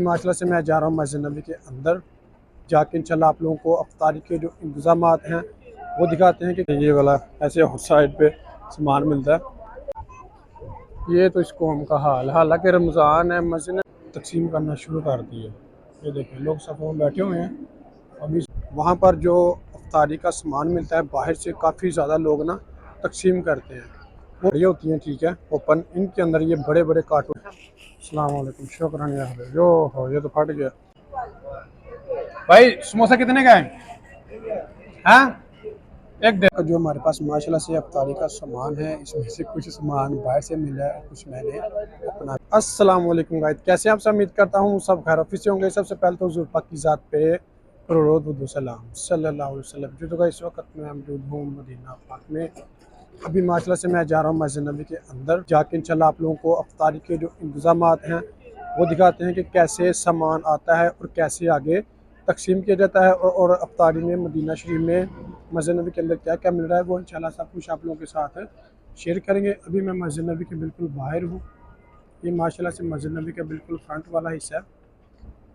माशाल्लाह से मैं जा रहा हूँ मस्जिद नबी के अंदर जाके इंशाल्लाह आप लोगों को अफ्तारी के जो इंतज़ामात हैं वो दिखाते हैं कि ये वाला ऐसे साइड पे सामान मिलता है। ये तो इस कौम का हाल, हालांकि रमज़ान है, मस्जिद ने तकसीम करना शुरू कर दी है। ये देखें लोग सफ़ों में बैठे हुए हैं। अभी वहाँ पर जो अफ्तारी का सामान मिलता है बाहर से काफ़ी ज़्यादा लोग ना तकसीम करते हैं। वो ये होती हैं, ठीक है, ओपन, इनके अंदर ये बड़े बड़े कार्टून। अस्सलाम वालेकुम, शुक्रान या हबीब। जो हो ये तो फट गया भाई। समोसा कितने का है? हाँ, एक डेढ़। जो हमारे पास माशाल्लाह से अफ्तारी का सामान है, इसमें से कुछ सामान बाहर से मिला है और कुछ मैंने अपना। अस्सलाम वालेकुम गाइस, कैसे आप सब? उम्मीद करता हूँ सब खैर ऑफिस से होंगे। सबसे पहले तो हुज़ूर पाक की ज़ात पे करोड़ों दुरूद व सलाम सल्लल्लाहु अलैहि वसल्लम। जो तो इस वक्त मैं मौजूद हूँ मदीना पाक में। अभी माशाल्लाह से मैं जा रहा हूँ मस्जिद नबी के अंदर जाके इंशाल्लाह आप लोगों को अफ्तारी के जो इंतज़ामात हैं वो दिखाते हैं कि कैसे सामान आता है और कैसे आगे तकसीम किया जाता है, और अफ्तारी में मदीना शरीफ में मस्जिद नबी के अंदर क्या क्या मिल रहा है वो इंशाल्लाह सब कुछ आप लोगों के साथ शेयर करेंगे। अभी मैं मस्जिद नबी के बिल्कुल बाहर हूँ। ये माशाल्लाह से मस्जिद नबी का बिल्कुल फ्रंट वाला हिस्सा है।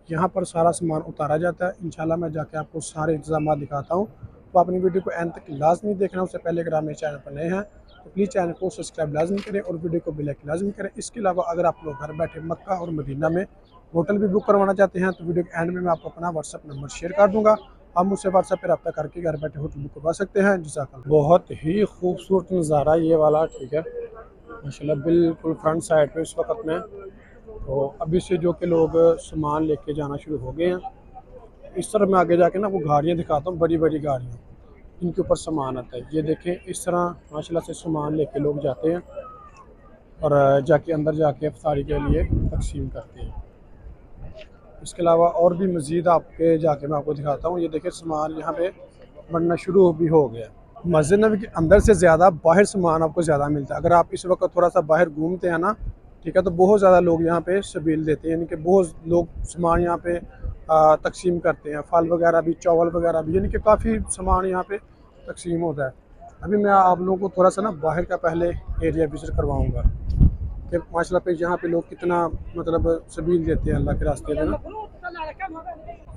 यहाँ पर सारा सामान उतारा जाता है। इंशाल्लाह मैं जाके आपको सारे इंतजाम दिखाता हूँ, तो अपनी वीडियो को एंड तक लाजमी देखना। उससे पहले अगर आप मेरे चैनल पर नए हैं तो प्लीज़ चैनल को सब्सक्राइब लाजमी करें और वीडियो को बेल आइकन लाजमी करें। इसके अलावा अगर आप लोग घर बैठे मक्का और मदीना में होटल भी बुक करवाना चाहते हैं तो वीडियो के एंड में मैं आपको अपना व्हाट्सअप नंबर शेयर कर दूँगा। आप मुझसे व्हाट्सएप पर रब्ता करके घर बैठे होटल बुक करवा सकते हैं। जज़ाकल्लाह। बहुत ही खूबसूरत नज़ारा ये वाला, ठीक है, माशाल्लाह बिल्कुल फ्रंट साइड पे इस वक्त में। तो अभी से जो कि लोग सामान लेके जाना शुरू हो गए हैं। इस तरह मैं आगे जाके ना वो गाड़ियाँ दिखाता हूँ, बड़ी बड़ी गाड़ियाँ, इनके ऊपर सामान आता है। ये देखें, इस तरह माशाल्लाह से सामान लेके लोग जाते हैं और जाके अंदर जाके अफ्तारी के लिए तकसीम करते हैं। इसके अलावा और भी मज़ीद आपके जाके मैं आपको दिखाता हूँ। ये देखें सामान यहाँ पे बनना शुरू भी हो गया। मस्जिद नबी के अंदर से ज़्यादा बाहर सामान आपको ज़्यादा मिलता है। अगर आप इस वक्त थोड़ा सा बाहर घूमते हैं ना, ठीक है, तो बहुत ज़्यादा लोग यहाँ पे शबील देते हैं, यानी कि बहुत लोग सामान यहाँ पे तकसीम करते हैं। फल वगैरह भी, चावल वगैरह भी, यानी कि काफ़ी सामान यहाँ पे तकसीम होता है। अभी मैं आप लोगों को थोड़ा सा ना बाहर का पहले एरिया विज़िट करवाऊँगा कि माशाल्लाह पे यहाँ पे लोग कितना मतलब सबील देते हैं अल्लाह के रास्ते में ना।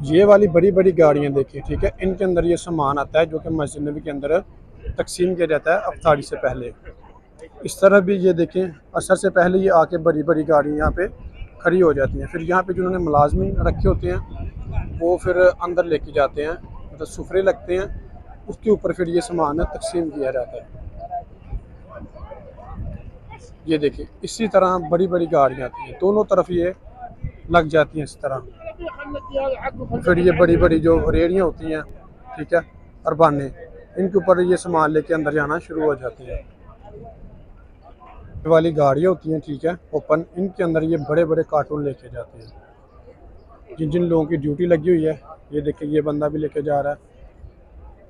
ये वाली बड़ी बड़ी गाड़ियाँ देखिए, ठीक है, इनके अंदर ये सामान आता है जो कि मस्जिद नबी के अंदर तकसीम किया जाता है अफ्तारी से पहले। इस तरह भी ये देखें, असर से पहले ये आके बड़ी बड़ी गाड़ियाँ यहाँ पे खड़ी हो जाती हैं। फिर यहाँ पे जिन्होंने मुलाजमीन रखे होते हैं वो फिर अंदर लेके जाते हैं, मतलब सुफरे लगते हैं, उसके ऊपर फिर ये सामान तकसीम किया जाता है। ये देखिए इसी तरह बड़ी बड़ी गाड़ियाँ आती हैं, दोनों तरफ ये लग जाती हैं इस तरह। फिर ये बड़ी बड़ी जो रेहड़ियाँ होती हैं, ठीक है, अरबाने, इनके ऊपर ये सामान लेके अंदर जाना शुरू हो जाते हैं। ये वाली गाड़ियाँ होती हैं, ठीक है, ओपन, इनके अंदर ये बड़े बड़े कार्टून लेके जाते हैं। जिन जिन लोगों की ड्यूटी लगी हुई है, ये देखिए ये बंदा भी लेके जा रहा है।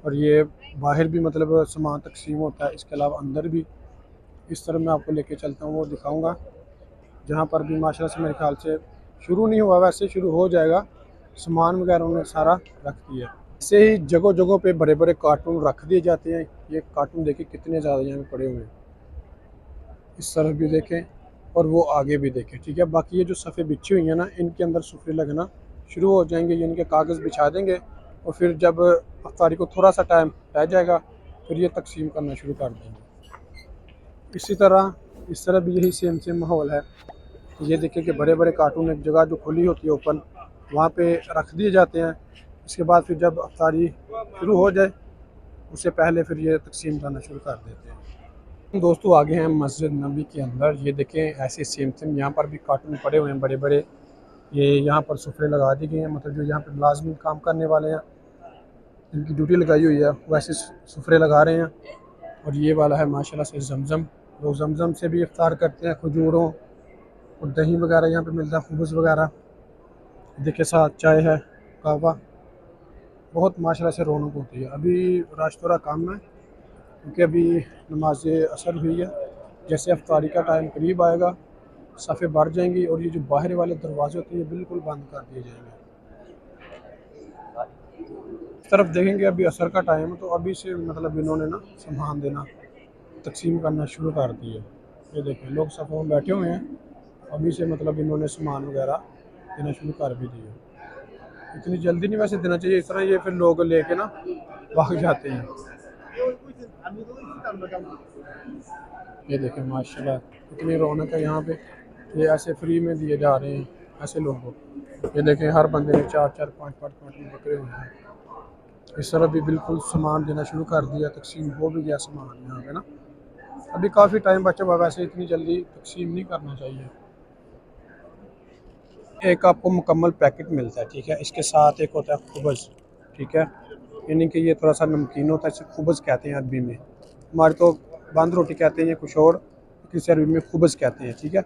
और ये बाहर भी मतलब सामान तकसीम होता है। इसके अलावा अंदर भी इस तरह मैं आपको लेके चलता हूँ, वो दिखाऊंगा। जहाँ पर भी माशाल्लाह से मेरे ख्याल से शुरू नहीं हुआ, वैसे शुरू हो जाएगा। सामान वगैरह उन्होंने सारा रख दिया। ऐसे ही जगह जगहों पे बड़े बड़े कार्टून रख दिए जाते हैं। ये कार्टून देखिए कितने ज़्यादा यहाँ पे पड़े हुए हैं। इस तरफ भी देखें और वो आगे भी देखें, ठीक है। बाकी ये जो सफ़े बिछी हुई हैं ना, इनके अंदर सुफरे लगना शुरू हो जाएंगे। ये इनके कागज़ बिछा देंगे और फिर जब अफ्तारी को थोड़ा सा टाइम रह जाएगा फिर ये तकसीम करना शुरू कर देंगे। इसी तरह इस तरह भी यही सेम सेम माहौल है। ये देखिए कि बड़े बड़े कार्टून एक जगह जो खुली होती है ओपन, वहाँ पे रख दिए जाते हैं। इसके बाद फिर जब अफ्तारी शुरू हो जाए उससे पहले फिर ये तकसीम करना शुरू कर देते हैं। दोस्तों आगे हैं मस्जिद नबी के अंदर। ये देखें ऐसे सेम सेम यहाँ पर भी कार्टून पड़े हुए हैं बड़े बड़े। ये यहाँ पर सुफरे लगा दी गए हैं, मतलब जो यहाँ पर मुलाजमिन काम करने वाले हैं जिनकी ड्यूटी लगाई हुई है वैसे सुफरे लगा रहे हैं। और ये वाला है माशाल्लाह से जमज़म। लोग जमज़म से भी इफ्तार करते हैं, खजूरों और दही वगैरह यहाँ पे मिलता है, खुबज़ वगैरह। देखिए साथ चाय है, कहवा, बहुत माशाल्लाह से रौनक होती है। अभी रश थोड़ा कम है क्योंकि अभी नमाज असर हुई है। जैसे अफ्तारी का टाइम करीब आएगा सफ़े बढ़ जाएंगी और ये जो बाहर वाले दरवाजे होते हैं ये बिल्कुल बंद कर दिए जाएंगे। इस तरफ देखेंगे अभी असर का टाइम है तो अभी से मतलब इन्होंने ना सामान देना तकसीम करना शुरू कर दिया। ये देखें लोग सफ़ों में बैठे हुए हैं, अभी से मतलब इन्होंने सामान वगैरह देना शुरू कर भी दिए। इतनी जल्दी नहीं वैसे देना चाहिए, इस तरह ये फिर लोग लेके ना भाग जाते हैं। ये देखें माशाल्लाह इतनी रौनक है यहाँ पे, ये ऐसे फ्री में दिए जा रहे हैं ऐसे लोगों को। ये देखें हर बंदे ने 4-4 5-5 कार्टन पकड़े हुए हैं। इस तरह भी बिल्कुल सामान देना शुरू कर दिया, तकसीम हो भी गया सामान यहाँ पे ना। अभी काफ़ी टाइम बचा हुआ, वैसे इतनी जल्दी तकसीम नहीं करना चाहिए। एक आपको मुकम्मल पैकेट मिलता है, ठीक है। इसके साथ एक होता है खुबज़, ठीक है, यानी कि ये थोड़ा सा नमकीन होता है, इसे खुबज़ कहते हैं अरबी में। हमारे तो बंद रोटी कहते हैं, ये कुछ और, किसी अरबी में खुबज़ कहते हैं, ठीक है।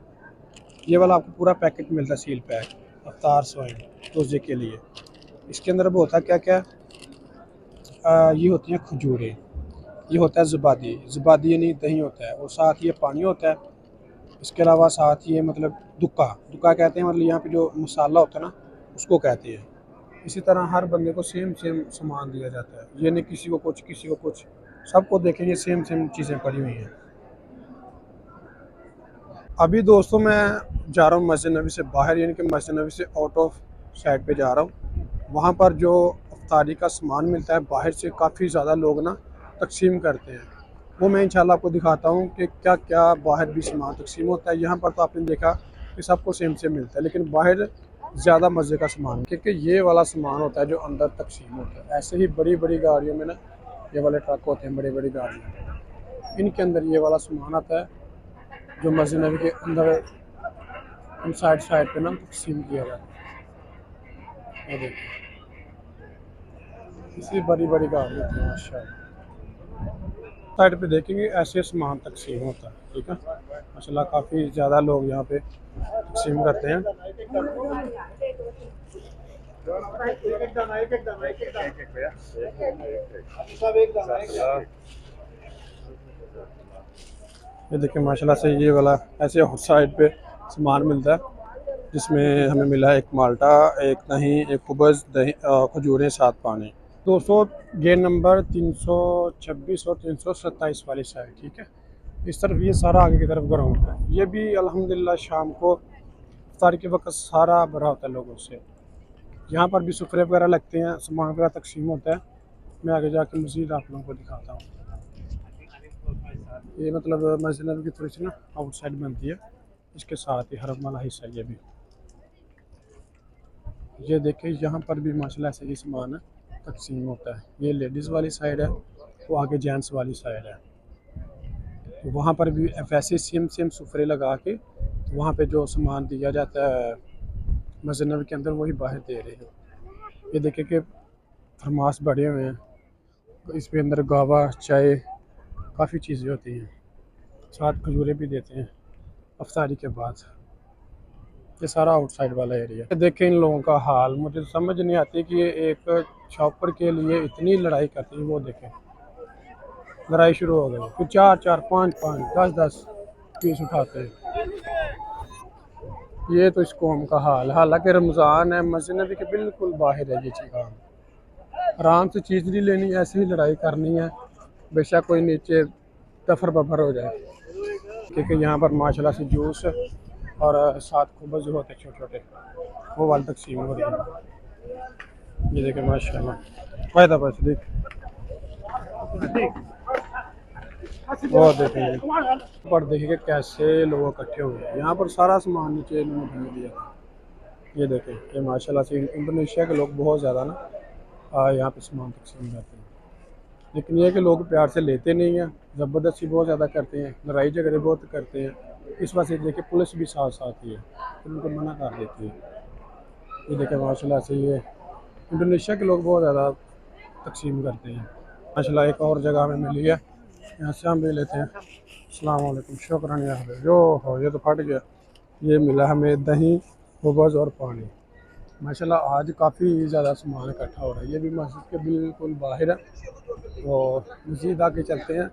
ये वाला आपको पूरा पैकेट मिलता है, सील पैक, अफ्तार स्वाइन रोज़े के लिए। इसके अंदर वो होता है क्या क्या, ये होती हैं खजूरें, ये होता है ज़ुबादी, ज़ुबादी यानी दही होता है, और साथ ये पानी होता है। इसके अलावा साथ ये मतलब दुक्का, दुक्का कहते हैं, मतलब यहाँ पे जो मसाला होता है ना उसको कहते हैं। इसी तरह हर बंदे को सेम सेम सामान दिया जाता है, ये नहीं किसी को कुछ किसी को कुछ, सबको देखेंगे सेम सेम चीज़ें पड़ी हुई हैं। अभी दोस्तों मैं जा रहा हूँ मस्जिद नबी से बाहर, यानी कि मस्जिद नबी से आउट ऑफ साइड पे जा रहा हूँ। वहाँ पर जो इफ्तारी का सामान मिलता है बाहर से काफ़ी ज़्यादा लोग ना तकसीम करते हैं, वो मैं इंशाल्लाह आपको दिखाता हूँ कि क्या क्या बाहर भी सामान तकसीम होता है। यहाँ पर तो आपने देखा कि सबको सेम सेम मिलता है, लेकिन बाहर ज़्यादा मज़े का सामान, क्योंकि ये वाला सामान होता है जो अंदर तकसीम होता है। ऐसे ही बड़ी बड़ी गाड़ियों में ना ये वाले ट्रक होते हैं, बड़ी बड़ी गाड़ियाँ, इनके अंदर ये वाला सामान आता है जो मस्जिद नबी के अंदर इन साइड साइड पे ना तकसीम किया जाता है। ये देखिए इसी बड़ी बड़ी गाड़ी होती है माशाल्लाह। साइड पे देखेंगे ऐसे सामान तकसीम होता है, ठीक है। माशाल्लाह काफ़ी ज़्यादा लोग यहाँ पे तकसीम करते हैं। ये देखिए माशाल्लाह से ये वाला ऐसे साइड पे सामान मिलता है, जिसमें हमें मिला है एक माल्टा, एक दही, एक खुबज़, दही, खजूरें, 7 पानी। 200 गेट नंबर 326 और 327 वाली साइड, ठीक है। इस तरफ ये सारा आगे की तरफ ग्राउंड है। ये भी अल्हम्दुलिल्लाह शाम को इफ्तार के वक्त सारा भरा होता है लोगों से। यहाँ पर भी सुफरे वगैरह लगते हैं, सामान वगैरह तकसीम होता है। मैं आगे जाके मज़ीद आप लोगों को दिखाता हूँ। ये मतलब मस्जिद नबी की थोड़ी सी ना आउटसाइड बनती है, इसके साथ ही हरम वाला हिस्सा ये भी। ये देखिए यहाँ पर भी माशाल्लाह ऐसे ही सामान तकसीम होता है। ये लेडीज़ वाली साइड है, वो आगे जेंट्स वाली साइड है। तो वहाँ पर भी वैसे सेम सेम सुफरे लगा के वहाँ पे जो सामान दिया जाता है मस्जिद नबी के अंदर, वही बाहर दे रहे हैं। ये देखिए कि थर्मास बड़े हुए हैं, इसके अंदर गावा, चाय, काफ़ी चीज़ें होती हैं, साथ खजूरें भी देते हैं अफ्तारी के बाद। ये सारा आउटसाइड वाला एरिया। देखें इन लोगों का हाल, मुझे समझ नहीं आती कि ये एक शॉपर के लिए इतनी लड़ाई करती है। वो देखें लड़ाई शुरू हो गई, फिर 4-4 5-5 10-10 पीस उठाते हैं। ये तो इस कौम का हाल, हालांकि रमज़ान है, मस्जिद नबी के बिल्कुल बाहर है ये चीज़। आराम से चीज़ नहीं लेनी, ऐसे ही लड़ाई करनी है, बेशक कोई नीचे तफर बफर हो जाए। क्योंकि यहाँ पर माशाल्लाह से जूस और साथ खुबज़ जो होते हैं छोटे छोटे, वो वाली तकसीम हो रही है। ये देखें माशाल्लाह फ़ायदा बस देख, वो देखेंगे पर देखिए कैसे लोग इकट्ठे हुए हैं। यहाँ पर सारा सामान नीचे इन्होंने भर दिया। ये देखें ये माशाल्लाह से इंडोनेशिया के लोग बहुत ज़्यादा ना यहाँ पे सामान तकसीम करते हैं, लेकिन ये कि लोग प्यार से लेते नहीं हैं, ज़बरदस्ती बहुत ज़्यादा करते हैं, लड़ाई झगड़े बहुत करते हैं। इस वजह से देखिए पुलिस भी साथ साथ ही है, फिर उनको मना कर देती है। ये देखें माशाल्लाह से ये इंडोनेशिया के लोग बहुत ज़्यादा तकसीम करते हैं। माशाल्लाह एक और जगह हमें मिली है, यहाँ से हम भी लेते हैं। अस्सलाम वालेकुम, शुक्रान या हबीब। जो हो ये तो फट गया। ये मिला हमें दही, खुबज़ और पानी। माशाल्लाह आज काफ़ी ज़्यादा सामान इकट्ठा हो रहा है। ये भी मस्जिद के बिल्कुल बाहर है, तो मज़ीद आगे चलते हैं,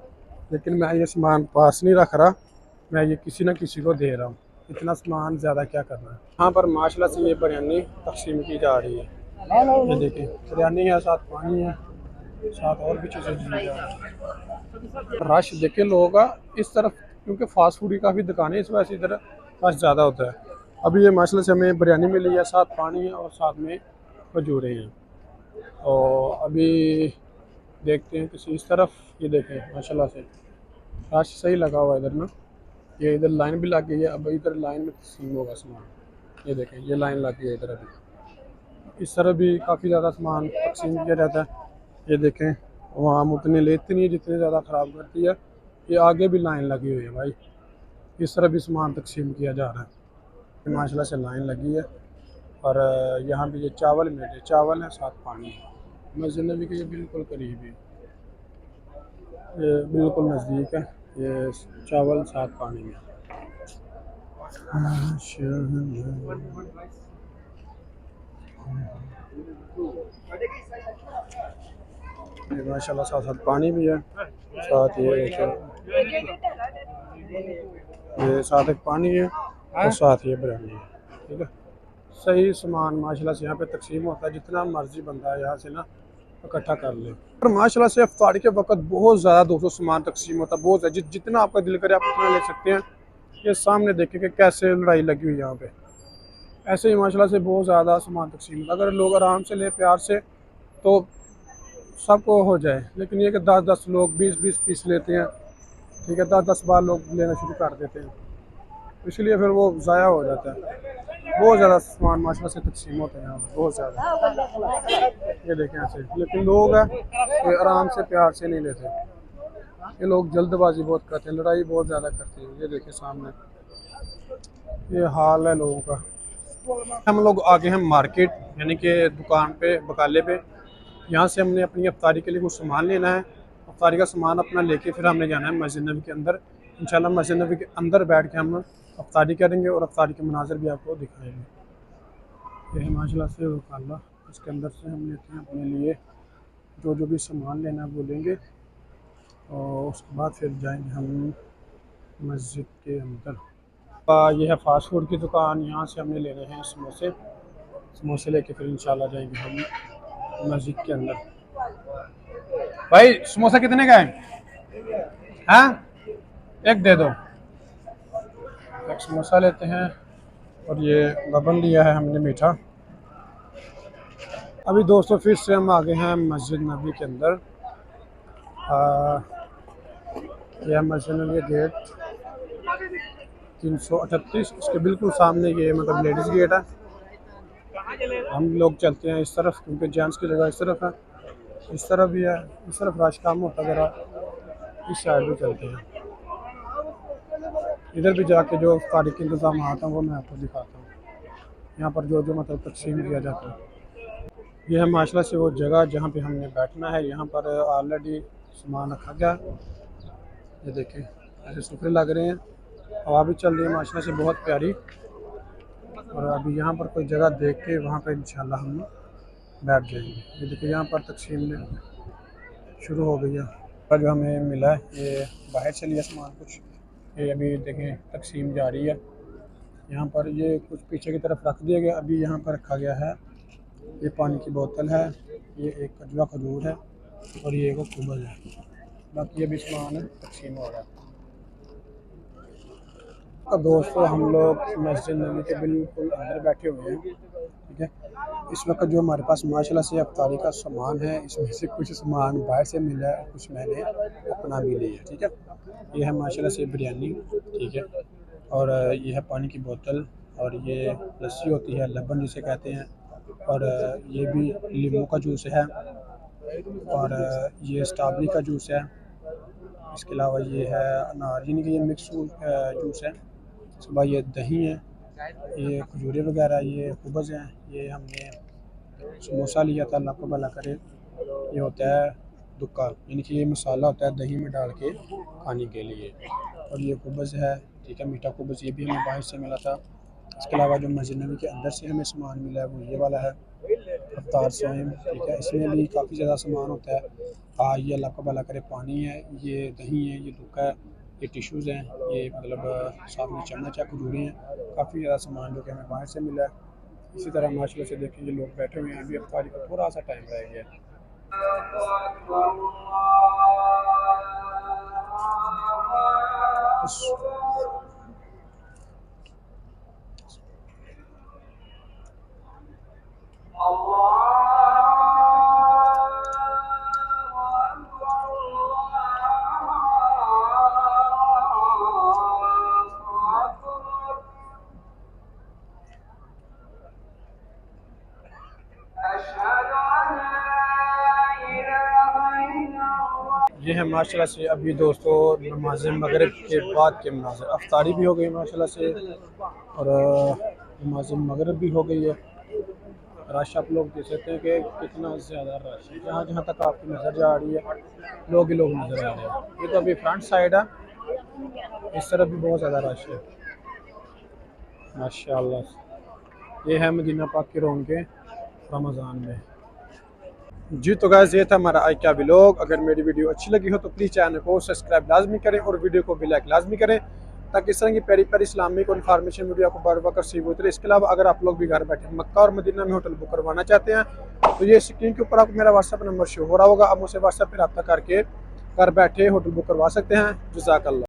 लेकिन मैं ये सामान पास नहीं रख रहा, मैं ये किसी न किसी को दे रहा हूँ। इतना सामान ज़्यादा क्या करना है। यहाँ पर माशाल्लाह से ये बिरयानी तकसीम की जा रही है। ये देखिए बिरयानी है, साथ पानी है, साथ और भी चीज़ें दी जा रही है। रश देखे लोगों का इस तरफ, क्योंकि फास्ट फूड की काफ़ी दुकानें, इस वजह से इधर रश ज़्यादा होता है। अभी ये माशाल्लाह से हमें बिरयानी मिली है, साथ पानी है और साथ में खजूरें हैं। और अभी देखते हैं किसी इस तरफ, ये देखें माशाल्लाह से रश सही लगा हुआ है इधर ना। ये इधर लाइन भी लग गई है, अब इधर लाइन में तकसीम होगा सामान। ये देखें ये लाइन लग गई है इधर। अभी इस तरफ भी काफ़ी ज़्यादा सामान तकसीम किया जाता है। ये देखें वहाँ हम उतने लेते नहीं है जितने ज़्यादा ख़राब करती है। ये आगे भी लाइन लगी हुई है भाई, इस तरह भी सामान तकसीम किया जा रहा है। माशाल्लाह से लाइन लगी है। और यहाँ भी ये चावल मिले, चावल है साथ पानी है। मस्जिद नबी के ये बिल्कुल करीब है, ये बिल्कुल नज़दीक है। ये चावल साथ पानी में। ये माशाल्लाह साथ साथ पानी भी है, साथ ये साथ एक पानी है और साथ ये बिरयानी है। ठीक है, सही सामान माशाल्लाह से यहाँ पे तकसीम होता है, जितना मर्जी बंदा है यहाँ से ना इकट्ठा कर ले। और माशाल्लाह से इफ्तारी के वक्त बहुत ज़्यादा दोस्तों सामान तकसीम होता है, बहुत ज़्यादा, जितना आपका दिल करे आप उतना ले सकते हैं। ये सामने देखें कि कैसे लड़ाई लगी हुई है यहाँ पे। ऐसे ही माशाल्लाह से बहुत ज़्यादा सामान तकसीम होता है। अगर लोग आराम से ले प्यार से तो सबको हो जाए, लेकिन ये कि 10-10 लोग 20-20 पीस लेते हैं। ठीक है, 10-10 बार लोग लेना शुरू कर देते हैं, इसलिए फिर वो ज़ाया हो जाता है। बहुत ज़्यादा सामान माशाल्लाह से तकसीम होता है यहाँ पर, बहुत ज़्यादा। ये देखें ऐसे, लेकिन लोग हैं ये आराम से प्यार से नहीं लेते। ये लोग जल्दबाजी बहुत करते हैं, लड़ाई बहुत ज़्यादा करते हैं। ये देखें सामने ये हाल है लोगों का। हम लोग आगे हैं मार्केट, यानी कि दुकान पे, बकाले पे। यहाँ से हमने अपनी अफ्तारी के लिए कुछ सामान लेना है। अफ्तारी का सामान अपना लेके फिर हमने जाना है मस्जिद नबी के अंदर। इंशाल्लाह मस्जिद नबी के अंदर बैठ के हम अफ्तारी करेंगे और अफ्तारी के मनाज़र भी आपको दिखाएंगे। ये है माशाल्लाह से बकाला, इसके अंदर से हम लेते हैं अपने लिए जो जो भी सामान लेना है वो लेंगे और उसके बाद फिर जाएंगे हम मस्जिद के अंदर। ये है फास्ट फूड की दुकान, यहाँ से हमने लेने हैं समोसे। समोसे लेके फिर इंशाल्लाह जाएंगे हम मस्जिद के अंदर। भाई समोसा कितने का है? हाँ, एक दे दो। एक समोसा लेते हैं और ये लबन लिया है हमने मीठा। अभी दोस्तों फिर से हम आ गए हैं मस्जिद नबी के अंदर। यह मस्जिद नबी गेट 338, इसके बिल्कुल सामने ये मतलब लेडीज़ गेट है। हम लोग चलते हैं इस तरफ क्योंकि जेंट्स की जगह इस तरफ है। इस तरफ भी है, इस तरफ रश कम होता है ज़रा, इस साइड भी चलते हैं। इधर भी जाके जो इफ्तारी के इंतज़ाम हैं वो मैं आपको दिखाता हूँ। यहाँ पर जो जो मतलब तकसीम किया जाता है। यह है माशाल्लाह से वो जगह जहाँ पे हमने बैठना है। यहाँ पर ऑलरेडी सामान रखा गया। ये देखें ऐसे सुपरे लग रहे हैं, हवा भी चल रही है माशाल्लाह से बहुत प्यारी। और अभी यहाँ पर कोई जगह देख के वहाँ पर इंशाल्लाह हम बैठ जाएंगे। ये देखिए यहाँ पर तकसीम शुरू हो गई है। पर जो हमें मिला है ये बाहर से लिया सामान कुछ, ये अभी देखें तकसीम जारी है। यहाँ पर ये कुछ पीछे की तरफ रख दिया गया, अभी यहाँ पर रखा गया है। ये पानी की बोतल है, ये एक कजवा खजूर है और ये एक कुबल है। बाकी अभी सामान तकसीम हो रहा है। तो दोस्तों हम लोग मस्जिद नबी के बिल्कुल अंदर बैठे हुए हैं। ठीक है, इस वक्त जो हमारे पास माशाल्लाह से अफ्तारी का सामान है, इसमें से कुछ सामान बाहर से मिला है, कुछ मैंने अपना भी लिया। ठीक है, ये है माशाल्लाह से बिरयानी। ठीक है, और ये है पानी की बोतल और ये लस्सी होती है, लबन जिसे कहते हैं। और ये भी लीमू का जूस है और ये स्ट्रॉबेरी का जूस है। इसके अलावा ये है अनार, यानी कि ये मिक्स जूस है। इसके बाद ये दही है, ये खजूरें वगैरह, ये खुबज़ हैं। ये हमने समोसा लिया था, अल्लाह को भला करे। ये होता है दुक्का, यानी कि ये मसाला होता है दही में डाल के खाने के लिए। और ये खुबज़ है, ठीक है, मीठा खुबज़, ये भी हमें बाहर से मिला था। इसके अलावा जो मस्जिद नबी के अंदर से हमें सामान मिला है वो ये वाला है, अफ्तार सोएम। ठीक है, इसमें भी काफ़ी ज़्यादा सामान होता है। ये अल्लाह को भला करे पानी है, ये दही है, ये दुक्का है, ये टिश्यूज़ हैं, ये मतलब साथ में चम्मच है, खजूरें हैं, काफ़ी ज़्यादा सामान जो कि हमें बाहर से मिला है। इसी तरह माशाल्लाह से देखें ये लोग बैठे हुए हैं, अभी अफ्तारी का थोड़ा सा टाइम रह गया है। ये है माशाल्लाह से अभी दोस्तों नमाज मगरिब के बाद के मनाज़िर। अफ्तारी भी हो गई माशाल्लाह से और नमाज मगरिब भी हो गई है। रश आप लोग देख सकते हैं कि कितना ज़्यादा रश है। जहाँ जहाँ तक आपकी नज़र जा रही है लोग ही लोग नज़र आ रहे हैं। ये तो अभी फ्रंट साइड है, इस तरफ भी बहुत ज़्यादा रश है माशाल्लाह। ये है मदीना पाक के रौनकें रमज़ान में। जी तो गाइस ये था हमारा आज का व्लॉग। अगर मेरी वीडियो अच्छी लगी हो तो प्लीज़ चैनल को सब्सक्राइब लाजमी करें और वीडियो को भी लाइक लाजमी करें, ताकि इस तरह की प्यारी प्यारी इस्लामिक और इन्फॉर्मेशन वीडियो आपको बार बार रिसीव होती है। इसके अलावा अगर आप लोग भी घर बैठे मक्का और मदीना में होटल बुक करवाना चाहते हैं तो ये स्क्रीन के ऊपर आपको मेरा व्हाट्सअप नंबर शो हो रहा होगा, आप मुझसे व्हाट्सअप पर रब्ता करके घर बैठे होटल बुक करवा सकते हैं। जज़ाकल्लाह।